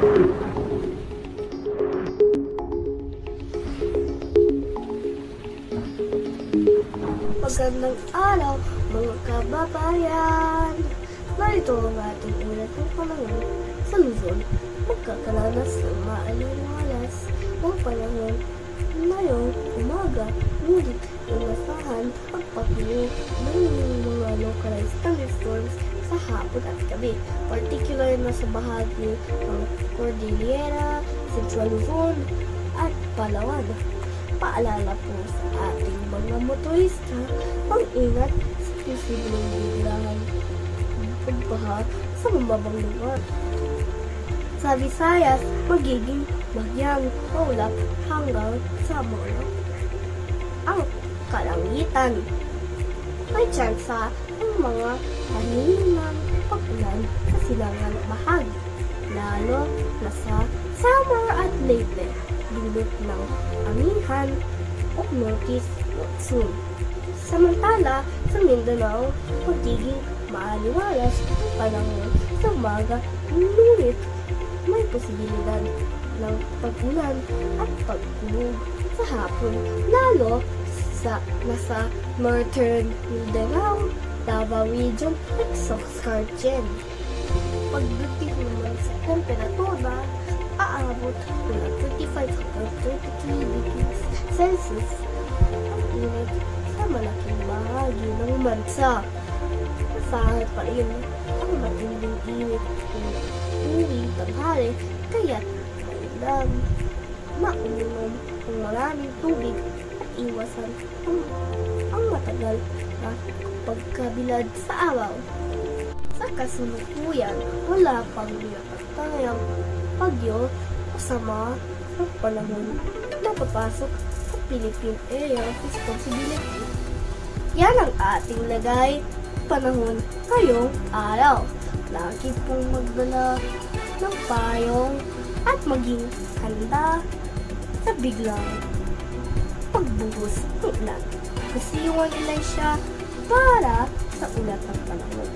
Magandang araw, mga kababayan! Narito ang ating ulat ng panahon sa Luzon. Magkakaranas ng maaliwalas ng panahon ngayong umaga, ngunit inasahan ang pagpuyo ng mga localized thunderstorms sa hapon at gabi, particular na sa bahagi ng Cordillera, Central Luzon at Palawan. Paalala po sa ating mga motorista, mag-ingat sa posibleng biglang pagbaha sa mababang lugar. Sa Visayas, magiging bagyang ulap hanggang sa Molo. Ang kalangitan, may tsansa ng mga mahihinang pag-ulan sa silangan bahagi, lalo na sa Samar at Leyte, dulot ng amihan o northeast monsoon. Samantala, sa Mindanao, magiging maaliwalas ang panahon sa umaga, ngunit may posibilidad ng pag-ulan at pag-ulog sa hapon, lalo sa nasa northern Mindanao, Davao Region at Soxargen. Pagdating naman sa temperatura, aabot mula 35 hanggang 33 degrees Celsius ang init sa malaking bahagi ng bansa. Asahan pa rin ang matinding init ng uwing tanghali, kaya't mainam mainom ng maraming tubig at iwasan ang matagal na pagkabilad sa araw. Sa kasalukuyan, wala pang nakatayang bagyo o sama sa panahon na papasok sa Philippine Area of Responsibility. Yan ang ating lagay panahon ngayong araw. Lagi pong magdala ng payong at maging handa sa biglang pagbuhos ng ulan. Kasiwan nila siya para sa ulat ng panahon.